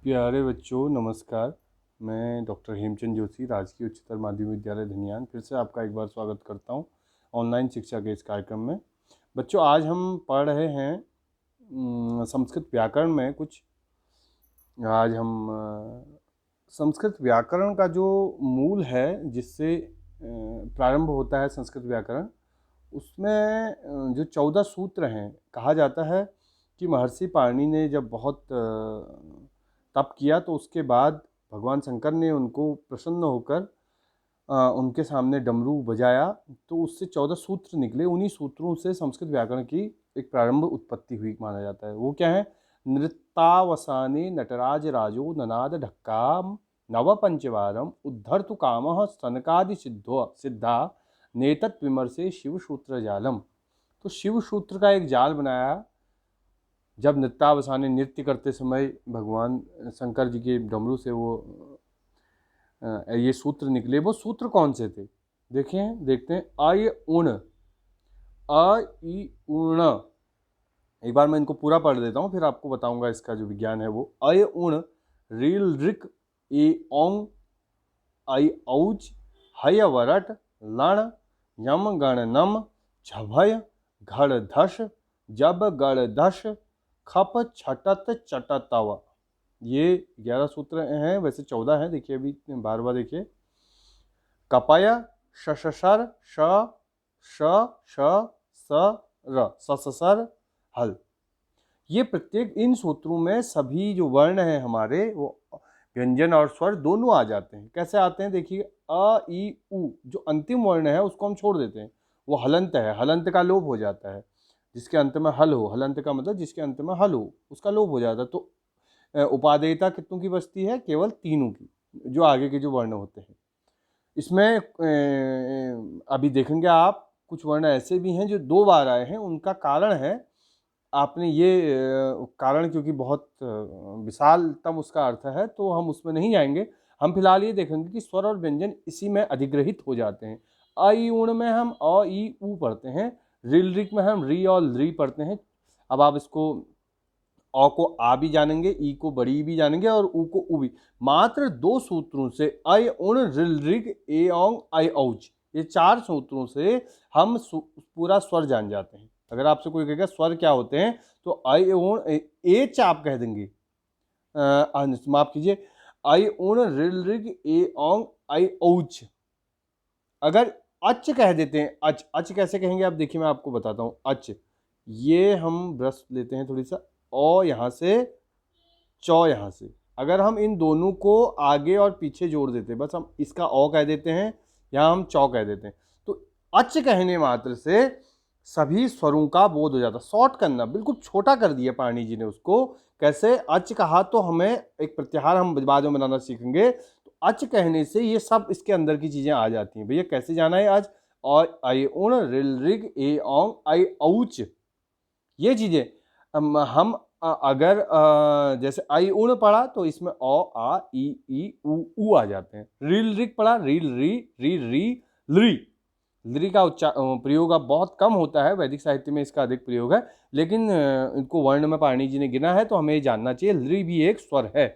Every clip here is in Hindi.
प्यारे बच्चों नमस्कार। मैं डॉक्टर हेमचंद जोशी, राजकीय उच्चतर माध्यमिक विद्यालय धनियान, फिर से आपका एक बार स्वागत करता हूं ऑनलाइन शिक्षा के इस कार्यक्रम में। बच्चों, आज हम पढ़ रहे हैं संस्कृत व्याकरण में कुछ। आज हम संस्कृत व्याकरण का जो मूल है, जिससे प्रारंभ होता है संस्कृत व्याकरण, उसमें जो 14 सूत्र हैं, कहा जाता है कि महर्षि पाणिनि ने जब बहुत तप किया तो उसके बाद भगवान शंकर ने उनको प्रसन्न होकर उनके सामने डमरू बजाया, तो उससे 14 सूत्र निकले। उन्हीं सूत्रों से संस्कृत व्याकरण की एक प्रारंभ उत्पत्ति हुई माना जाता है। वो क्या है? नृत्तावसाने नटराज राजो ननाद ढक्काम नव पंचवारम उद्धर्तु कामः स्तनकादि सिद्धा नेतत् विमर्शे शिव सूत्र जालम। तो शिव सूत्र का एक जाल बनाया। जब नृत्तावसाने नृत्य करते समय भगवान शंकर जी के डमरू से वो ये सूत्र निकले। वो सूत्र कौन से थे? देखते हैं। अय उण, अ ई उण। एक बार मैं इनको पूरा पढ़ देता हूँ, फिर आपको बताऊंगा इसका जो विज्ञान है वो। अय उण रील ऋक ए ओंग आई औच हय वरट लण यम गण नम झभय घड़ धस जब गड़ धस खप छटत चटतव। ये 11 सूत्र हैं, वैसे 14 हैं। देखिए अभी बार बार देखिए। कपय शशर श श स र ससर हल। ये प्रत्येक इन सूत्रों में सभी जो वर्ण हैं हमारे, वो व्यंजन और स्वर दोनों आ जाते हैं। कैसे आते हैं? देखिए, अ ई उ जो अंतिम वर्ण है उसको हम छोड़ देते हैं, वो हलंत है। हलंत का लोप हो जाता है। जिसके अंत में हल हो, हलंत का मतलब जिसके अंत में हल हो, उसका लोप हो जाता है। तो उपादेयता कितनों की बचती है? केवल 3 की, जो आगे के जो वर्ण होते हैं। इसमें अभी देखेंगे आप, कुछ वर्ण ऐसे भी हैं जो 2 बार आए हैं। उनका कारण है, आपने ये कारण, क्योंकि बहुत विशालतम उसका अर्थ है, तो हम उसमें नहीं जाएंगे। हम फिलहाल ये देखेंगे कि स्वर और व्यंजन इसी में अधिग्रहित हो जाते हैं। अ ई उण में हम अ ई उ पढ़ते हैं, रिल रिक में हम री और री पढ़ते हैं। अब आप इसको अ को आ भी जानेंगे, ई को बड़ी भी जानेंगे और उ को उ भी। मात्र 2 सूत्रों से, अय उण रिल रिग ए औंग आई औच, ये 4 सूत्रों से हम पूरा स्वर जान जाते हैं। अगर आपसे कोई कहेगा स्वर क्या होते हैं, तो अय उण एच आप कह देंगे। माफ कीजिए, अय उण रिल रिग ए औंग आई औच। अगर अच कह देते हैं, अच अच कैसे कहेंगे आप देखिए, मैं आपको बताता हूं। अच, ये हम ब्रश लेते हैं थोड़ी सा, ओ यहां से, चौ यहां से। अगर हम इन दोनों को आगे और पीछे जोड़ देते हैं, बस हम इसका ओ कह देते हैं, यहां हम चौ कह देते हैं, तो अच कहने मात्र से सभी स्वरों का बोध हो जाता। शॉर्ट करना, बिल्कुल छोटा कर दिया पाणिनि जी ने उसको। कैसे? अच कहा तो हमें एक प्रत्याहार हम बाद में बनाना सीखेंगे। तो अच कहने से ये सब इसके अंदर की चीजें आ जाती हैं। भैया कैसे जाना है आज? और आई उण रिल रिग ए औंग आई औच, ये चीजें हम अगर जैसे आई उण पढ़ा तो इसमें अ आ ई उ आ जाते हैं। रील रिक पढ़ा, रील री री री लरी। लरी का प्रयोग अब बहुत कम होता है, वैदिक साहित्य में इसका अधिक प्रयोग है, लेकिन इनको वर्ण में पाणिनि जी ने गिना है, तो हमें ये जानना चाहिए लरी भी एक स्वर है।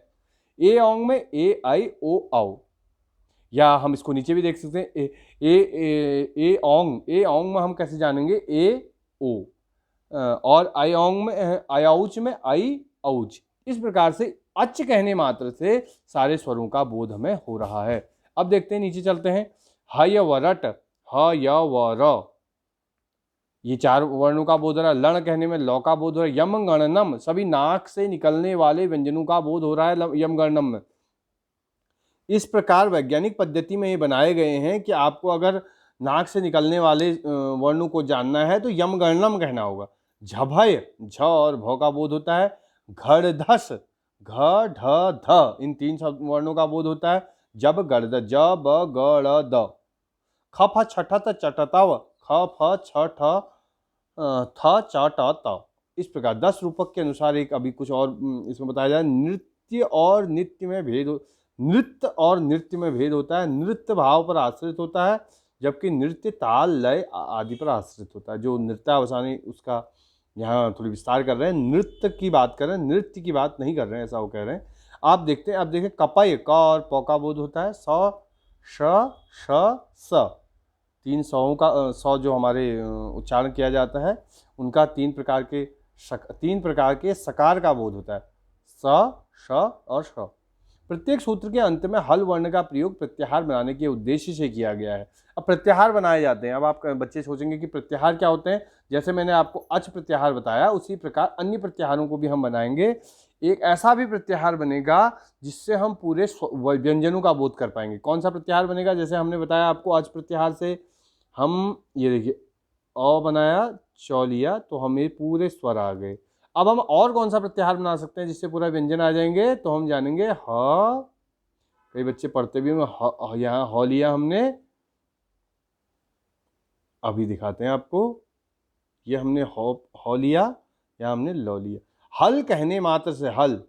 ए औंग में ए आई ओ औ, या हम इसको नीचे भी देख सकते हैं। ए औंग में हम कैसे जानेंगे? ए ओ। और आयोंग में, आयाउच में आई औच। इस प्रकार से अच कहने मात्र से सारे स्वरों का बोध हमें हो रहा है। अब देखते हैं, नीचे चलते हैं। हय वरट, ह य व र, ये 4 वर्णों का बोध हो रहा है। लण कहने में लौ का बोध हो रहा है। यम गणनम, सभी नाक से निकलने वाले व्यंजनों का बोध हो रहा है यम गणनम में। इस प्रकार वैज्ञानिक पद्धति में ये बनाए गए हैं कि आपको अगर नाक से निकलने वाले वर्णों को जानना है तो यम गणनम कहना होगा। झभय, झ और भ का बोध होता है। घड़धस, घ ढ ध, इन 3 वर्णों का बोध होता है। जब गड़द, ज ब ग ड़ द। ख फ छठत चटतव, ख फ छ ठ थ च ट त। इस प्रकार 10 रूपक के अनुसार एक अभी कुछ और इसमें बताया जाए। नृत्य और नित्य में भेद, नृत्य और नृत्य में भेद होता है। नृत्य भाव पर आश्रित होता है, जबकि नृत्य ताल लय आदि पर आश्रित होता है। जो नृत्यावसानी, उसका यहाँ थोड़ी विस्तार कर रहे हैं। नृत्य की बात कर रहे हैं, नृत्य की बात नहीं कर रहे हैं, ऐसा वो कह रहे हैं। आप देखते हैं, अब देखिए कपय, क और प का बोध होता है स, श, श, स। 3 सौओं का सौ जो हमारे उच्चारण किया जाता है, उनका 3 प्रकार के सकार का बोध होता है, स, श और श। प्रत्येक सूत्र के अंत में हल वर्ण का प्रयोग प्रत्याहार बनाने के उद्देश्य से किया गया है। अब प्रत्याहार बनाए जाते हैं। अब आप बच्चे सोचेंगे कि प्रत्याहार क्या होते हैं। जैसे मैंने आपको अच प्रत्याहार बताया, उसी प्रकार अन्य प्रत्याहारों को भी हम बनाएंगे। एक ऐसा भी प्रत्याहार बनेगा जिससे हम पूरे व्यंजनों का बोध कर पाएंगे। कौन सा प्रत्याहार बनेगा? जैसे हमने बताया आपको अच प्रत्याहार से हम ये देखिए अ बनाया, च लिया, तो हमें पूरे स्वर आ गए। अब हम और कौन सा प्रत्याहार बना सकते हैं जिससे पूरा व्यंजन आ जाएंगे? तो हम जानेंगे ह। कई बच्चे पढ़ते भी हैं, यहाँ ह लिया हमने, अभी दिखाते हैं आपको। ये हमने ह लिया, या हमने ल लिया। हल कहने मात्र से, हल,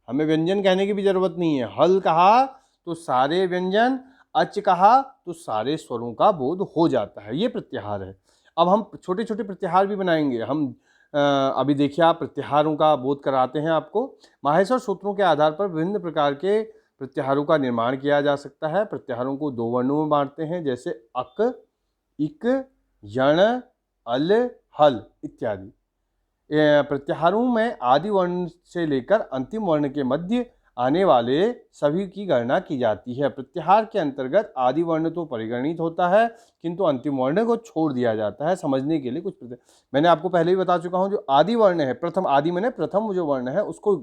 हमें व्यंजन कहने की भी जरूरत नहीं है। हल कहा तो सारे व्यंजन, अच कहा तो सारे स्वरों का बोध हो जाता है। ये प्रत्याहार है। अब हम छोटे छोटे प्रत्याहार भी बनाएंगे। हम अभी देखिए, आप प्रत्याहारों का बोध कराते हैं आपको। माहेश्वर सूत्रों के आधार पर विभिन्न प्रकार के प्रत्याहारों का निर्माण किया जा सकता है। प्रत्याहारों को 2 वर्णों में बांटते हैं, जैसे अक, इक, यण, अल, हल इत्यादि। प्रत्याहारों में आदि वर्ण से लेकर अंतिम वर्ण के मध्य आने वाले सभी की गणना की जाती है। प्रत्याहार के अंतर्गत आदि वर्ण तो परिगणित होता है, किंतु अंतिम वर्ण को छोड़ दिया जाता है। समझने के लिए कुछ मैंने आपको पहले ही बता चुका हूं, जो आदि वर्ण है, प्रथम आदि मैंने प्रथम जो वर्ण है उसको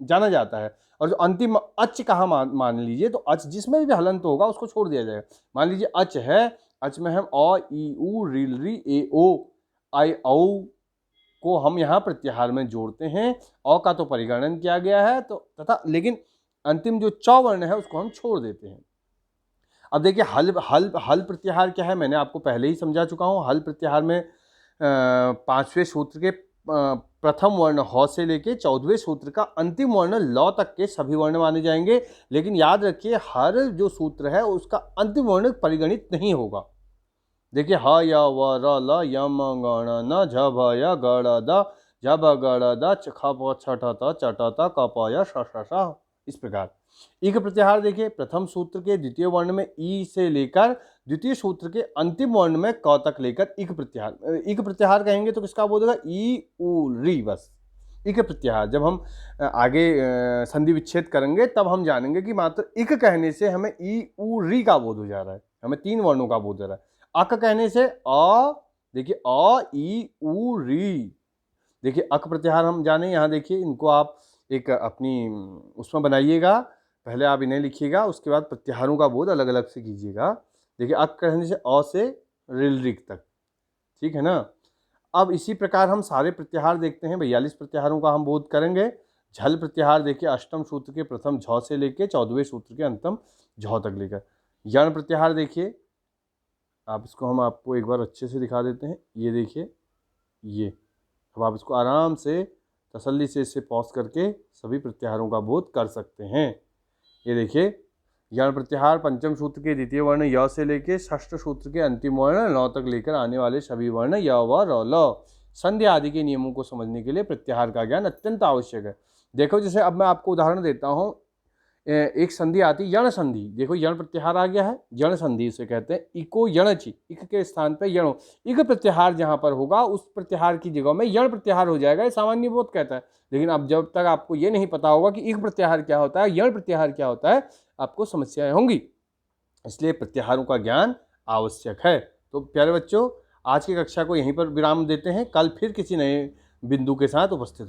जाना जाता है। और जो अंतिम अच कहा मान लीजिए, तो अच जिसमें भी हलंत होगा उसको छोड़ दिया जाएगा। मान लीजिए अच है, अच में हम अ, ई, उ, ऋ, ऋ, ए, ओ, आई, औ को हम यहाँ प्रत्याहार में जोड़ते हैं। अ का तो परिगणन किया गया है, तो तथा लेकिन अंतिम जो च वर्ण है उसको हम छोड़ देते हैं। अब देखिए हल हल हल प्रत्याहार क्या है, मैंने आपको पहले ही समझा चुका हूँ। हल प्रत्याहार में 5वें सूत्र के प्रथम वर्ण ह से लेके 14वें सूत्र का अंतिम वर्ण ल तक के सभी वर्ण माने जाएंगे। लेकिन याद रखिए, हर जो सूत्र है उसका अंतिम वर्ण परिगणित नहीं होगा। देखिए ह, य, व, र, ल, यम, गण, न, झ, भ, य, गड़, द, झ, भ, गड़, द, ख, प, छ, ठ, त, च, ट, त, क, प, य, श, श, श। इस प्रकार इक प्रत्याहार देखिए, प्रथम सूत्र के द्वितीय वर्ण में ई से लेकर द्वितीय सूत्र के अंतिम वर्ण में क तक लेकर इक प्रत्याहार। इक प्रत्याहार कहेंगे तो किसका बोध होगा? ई, उ, री, बस इक प्रत्याहार। जब हम आगे संधि विच्छेद करेंगे तब हम जानेंगे कि मात्र इक कहने से हमें ई, उ, री का बोध हो जा रहा है, हमें 3 वर्णों का बोध हो रहा है। अक कहने से अ, देखिए अ, ई, उ, री। देखिए अक प्रत्याहार हम जाने, यहाँ देखिए इनको आप एक अपनी उसमें बनाइएगा। पहले आप इन्हें लिखिएगा, उसके बाद प्रत्याहारों का बोध अलग अलग से कीजिएगा। देखिए अक कहने से अ से ऋ तक, ठीक है ना। अब इसी प्रकार हम सारे प्रत्याहार देखते हैं। 42 प्रत्याहारों का हम बोध करेंगे। झल प्रत्याहार देखिए, अष्टम सूत्र के प्रथम झ से लेके 14वें सूत्र के अंतम झ तक लेकर। यण प्रत्याहार देखिए, आप इसको हम आपको एक बार अच्छे से दिखा देते हैं। ये देखिए, ये अब आप इसको आराम से तसल्ली से इसे पॉज करके सभी प्रत्याहारों का बोध कर सकते हैं। ये देखिए, यण प्रत्याहार पंचम सूत्र के द्वितीय वर्ण य से लेके षष्ठ सूत्र के अंतिम वर्ण ल तक लेकर आने वाले सभी वर्ण य, व, र, ल। संधि आदि के नियमों को समझने के लिए प्रत्याहार का ज्ञान अत्यंत आवश्यक है। देखो, जैसे अब मैं आपको उदाहरण देता हूँ। एक संधि आती है यण संधि। देखो यण प्रत्याहार आ गया है, यण संधि इसे कहते हैं। इको यणचि, इक के स्थान पे यणो। इक प्रत्याहार जहां पर होगा उस प्रत्याहार की जगह में यण प्रत्याहार हो जाएगा, ये सामान्य बोध कहता है। लेकिन अब जब तक आपको ये नहीं पता होगा कि इक प्रत्याहार क्या होता है, यण प्रत्याहार क्या होता है, आपको समस्याएं होंगी। इसलिए प्रत्याहारों का ज्ञान आवश्यक है। तो प्यारे बच्चों, आज की कक्षा को यहीं पर विराम देते हैं। कल फिर किसी नए बिंदु के साथ उपस्थित होंगे।